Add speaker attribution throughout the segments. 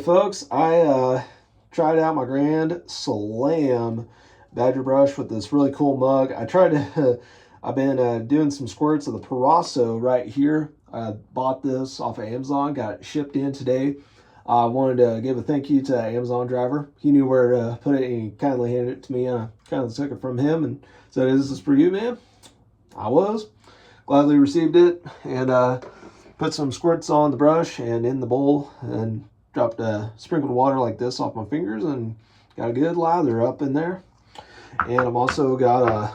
Speaker 1: Folks, I tried out my Grand Slam Badger brush with this really cool mug. I tried to, I've been doing some squirts of the Parasso right here. I bought this off of Amazon, got it shipped in today. I wanted to give a thank you to the Amazon driver. He knew where to put it and he kindly handed it to me, and I kind of took it from him and said, "Is this for you, man?" I was. Gladly received it and put some squirts on the brush and in the bowl and dropped sprinkled water like this off my fingers and got a good lather up in there. And I'm also got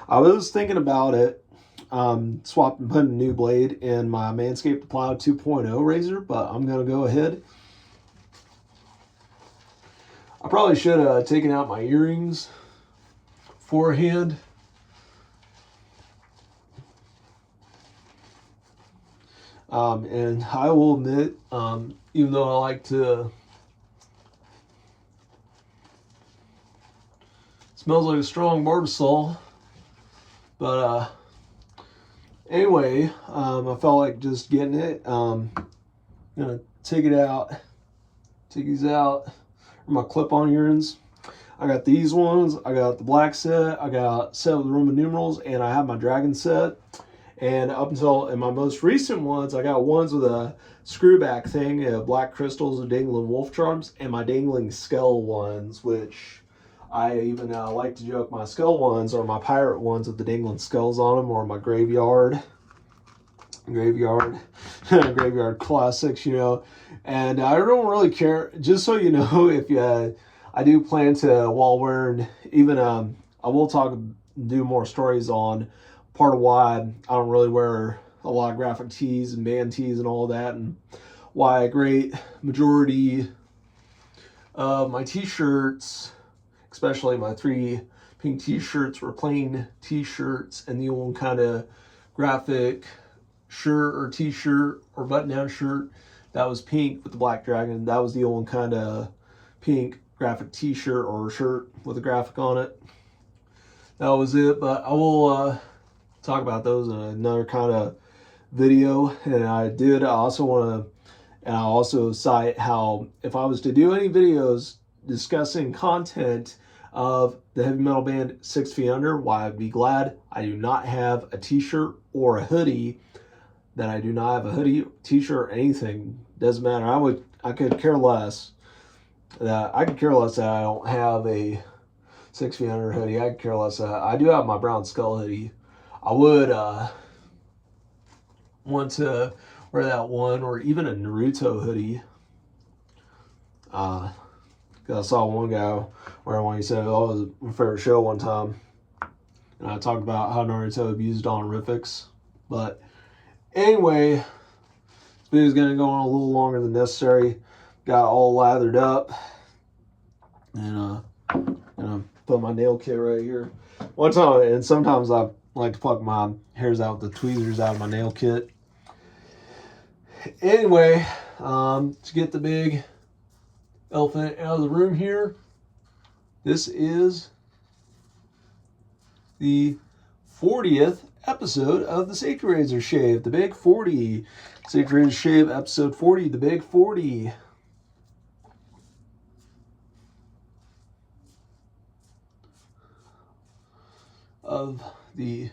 Speaker 1: I was thinking about it, swapping, putting a new blade in my Manscaped Plow 2.0 razor, but I'm going to go ahead. I probably should have taken out my earrings beforehand. And I will admit, even though I like to, smells like a strong Barbasol, but anyway, I felt like just getting it. I'm gonna take it out, take these out. My clip-on earrings. I got these ones. I got the black set. I got set with Roman numerals, and I have my dragon set. And up until in my most recent ones, I got ones with a screwback thing, black crystals of dangling wolf charms, and my dangling skull ones, which I even like to joke my skull ones are my pirate ones with the dangling skulls on them, or my graveyard classics, you know. And I don't really care, just so you know, if you, I do plan to, while wearing, even, I will do more stories on part of why I don't really wear a lot of graphic tees and band tees and all that, and why a great majority of my t-shirts, especially my 3 pink t-shirts, were plain t-shirts, and the old kind of graphic shirt or t-shirt or button-down shirt that was pink with the black dragon, that was the old kind of pink graphic t-shirt or shirt with a graphic on it. That was it. But I will talk about those in another kind of video. And I also want to, and I'll also cite how if I was to do any videos discussing content of the heavy metal band 6 Feet Under, why I'd be glad I do not have a t-shirt or a hoodie, that I do not have a hoodie, t-shirt, anything. Doesn't matter. I could care less that I don't have a 6 Feet Under hoodie. I could care less that I do have my Brown Skull hoodie. I would want to wear that one, or even a Naruto hoodie. Cause I saw one guy wearing one. He said, "Oh, it was my favorite show one time," and I talked about how Naruto abused honorifics. But anyway, this video is going to go on a little longer than necessary. Got all lathered up, and put my nail kit right here. One time, and sometimes I like to pluck my hairs out with the tweezers out of my nail kit. Anyway, to get the big elephant out of the room here, this is the 40th episode of the Safety Razor Shave, the Big 40. Safety Razor Shave, episode 40, the Big 40. Of the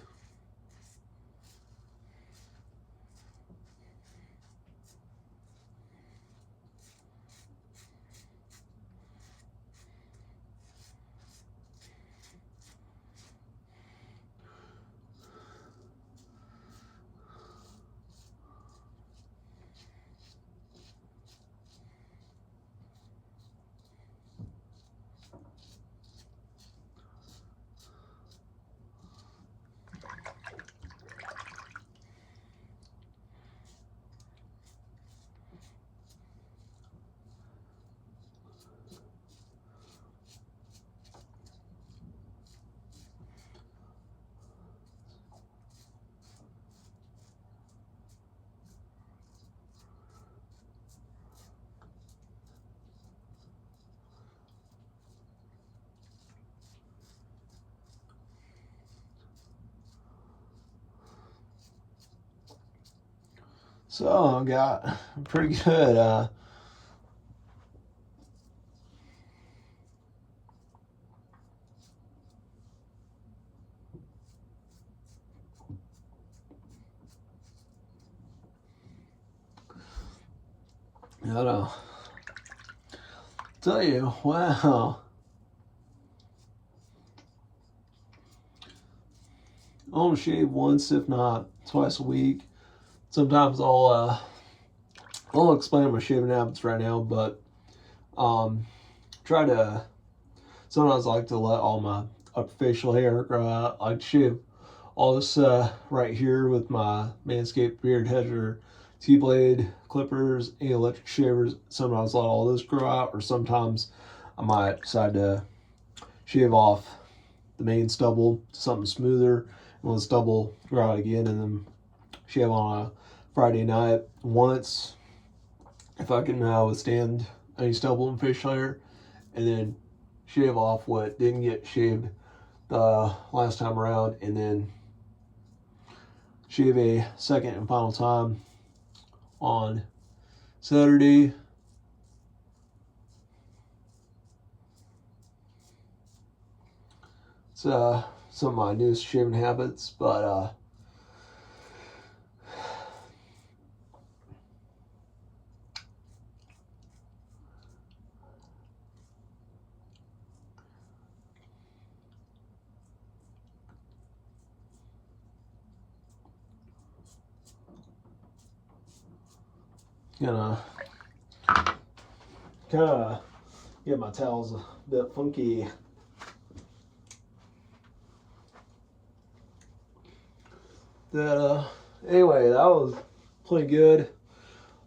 Speaker 1: So I got pretty good I gotta tell you, wow. I'll shave once, if not twice a week. Sometimes I'll explain my shaving habits right now, but try to. Sometimes I like to let all my upper facial hair grow out. I like to shave all this right here with my Manscaped beard hedger, T-blade clippers, and electric shavers. Sometimes let all this grow out, or sometimes I might decide to shave off the main stubble to something smoother, and let the stubble grow out again, and then shave on a Friday night once if I can withstand any stubble and facial hair, and then shave off what didn't get shaved the last time around, and then shave a second and final time on Saturday. It's some of my newest shaving habits, but gonna kind of get my towels a bit funky. Anyway, that was pretty good.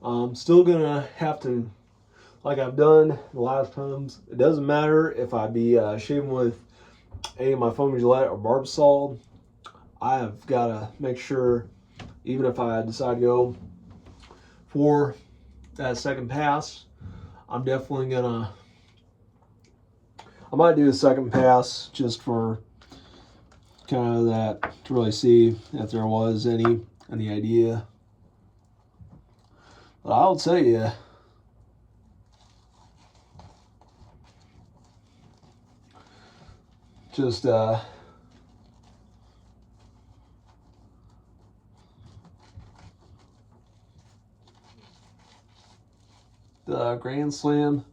Speaker 1: I'm still gonna have to, like I've done the last times. It doesn't matter if I be shaving with any of my foam Gillette or Barbasol. I have got to make sure, even if I decide to go for that second pass, I'm definitely gonna. I might do a second pass just for kind of that, to really see if there was any idea. But I'll tell you, just the Grand Slam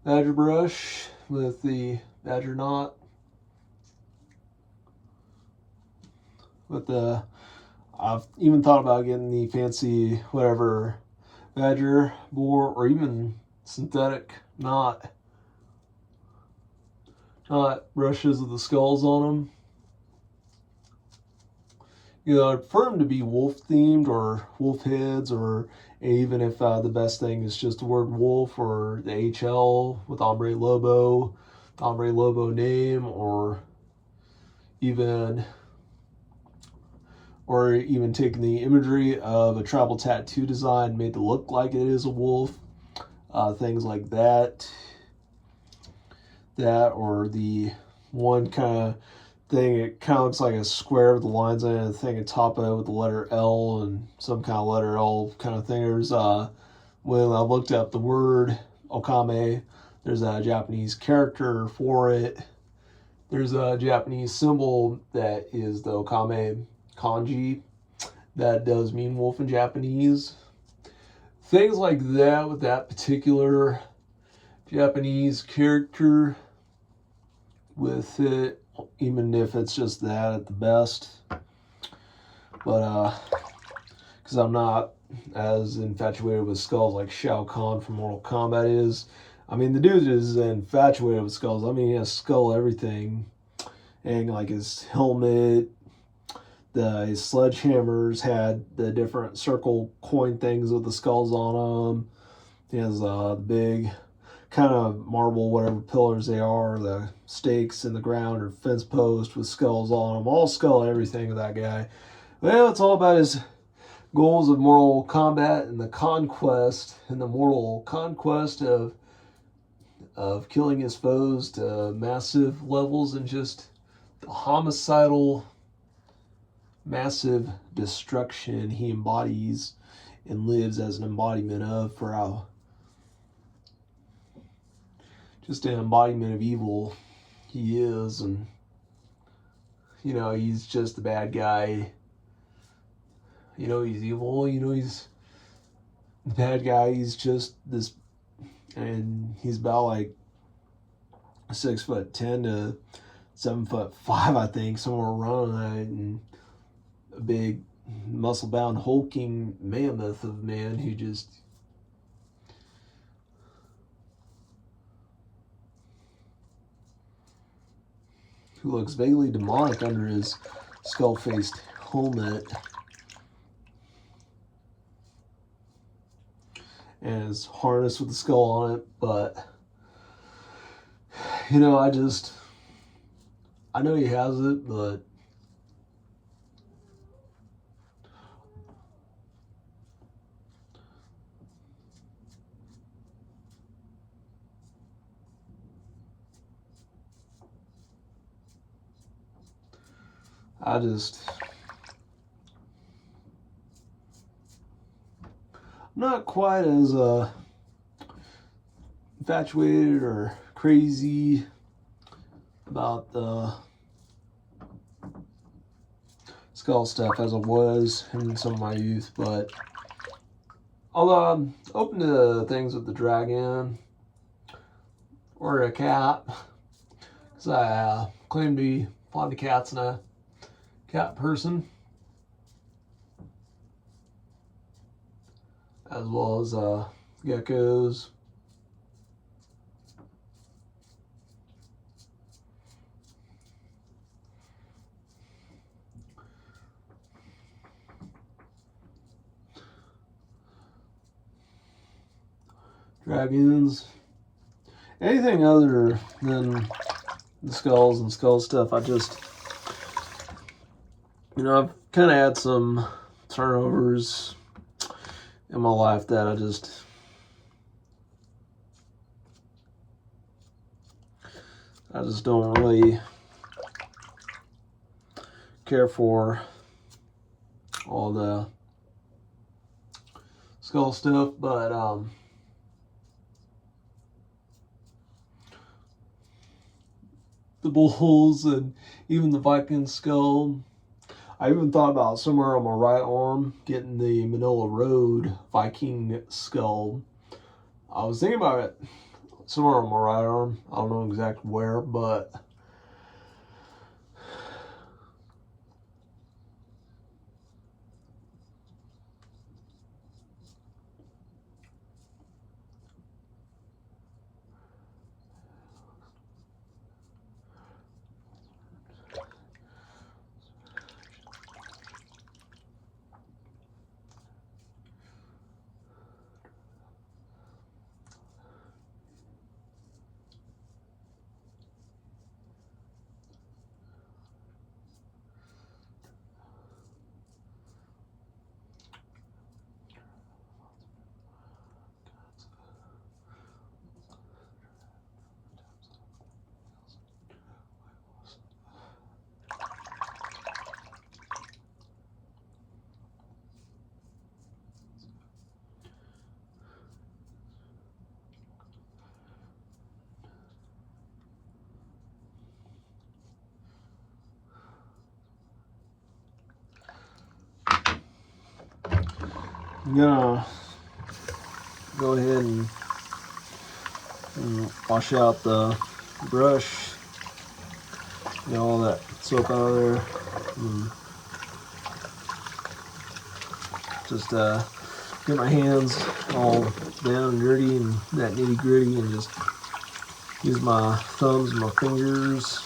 Speaker 1: Badger brush with the Badger knot, with the, I've even thought about getting the fancy whatever Badger bore, or even synthetic knot brushes with the skulls on them. You know, I'd prefer them to be wolf themed or wolf heads, or even if the best thing is just the word wolf or the HL with Hombre Lobo name, or even taking the imagery of a tribal tattoo design made to look like it is a wolf, things like that. Or the one kind of thing, it kind of looks like a square with the lines on it, and the thing at top of it with the letter L and some kind of letter L kind of thing. There's when I looked up the word okame, there's a Japanese character for it. There's a Japanese symbol that is the okame kanji that does mean wolf in Japanese. Things like that with that particular Japanese character with it, even if it's just that at the best. But because I'm not as infatuated with skulls like Shao Kahn from Mortal Kombat is. I mean, the dude is infatuated with skulls. I mean, he has skull everything, and like his helmet, his sledgehammers had the different circle coin things with the skulls on them. He has the big kind of marble, whatever pillars they are, the stakes in the ground or fence post with skulls on them. All skull everything with that guy. Well, it's all about his goals of Mortal Kombat and the conquest, and the mortal conquest of killing his foes to massive levels, and just the homicidal, massive destruction he embodies and lives as an embodiment of, for how just an embodiment of evil he is. And you know, he's just the bad guy. You know, he's evil. You know, he's the bad guy, he's just this, and he's about like 6'10" to 7'5", I think, somewhere around that, and a big, muscle-bound, hulking mammoth of a man who just looks vaguely demonic under his skull-faced helmet, and his harness with the skull on it. But you know, I know he has it, but I'm not quite as infatuated or crazy about the skull stuff as I was in some of my youth, but although I'm open to things with the dragon or a cat, because I claim to be fond of cats and a cat person, as well as geckos. Dragons, anything other than the skulls and skull stuff, I just, you know, I've kind of had some turnovers in my life that I just don't really care for all the skull stuff, but the bulls and even the Viking skull. I even thought about somewhere on my right arm getting the Manila Road Viking skull. I was thinking about it somewhere on my right arm. I don't know exactly where, but I'm gonna go ahead and wash out the brush, get all that soap out of there, and just get my hands all down and dirty and that nitty gritty, and just use my thumbs and my fingers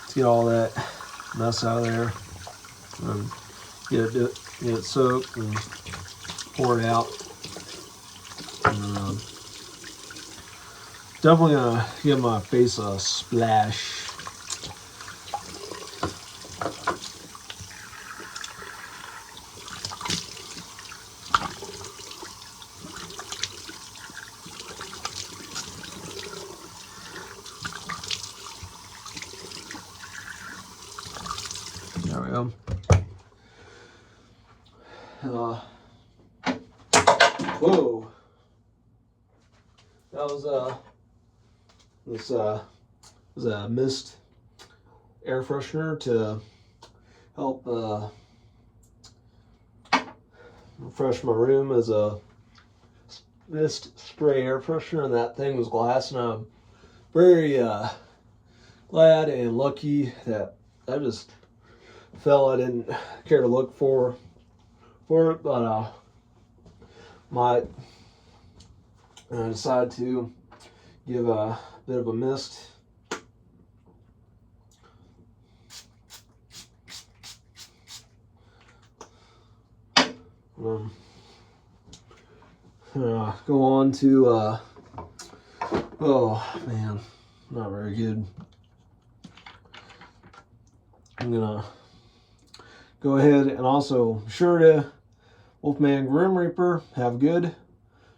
Speaker 1: to get all that mess out of there, and get it soaked and pour it out. And, definitely gonna give my face a splash. There we go. Whoa. That was this was a mist air freshener to help refresh my room as a mist spray air freshener, and that thing was glass, and I'm very glad and lucky that I just felt I didn't care to look for it, but might decide to give a bit of a mist. Go on to oh man, not very good. I'm gonna go ahead and also be sure to Wolfman Grim Reaper, have good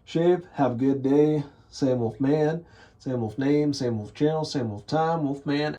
Speaker 1: shape, have a good day. Same Wolfman, same Wolf name, same Wolf channel, same Wolf time, Wolfman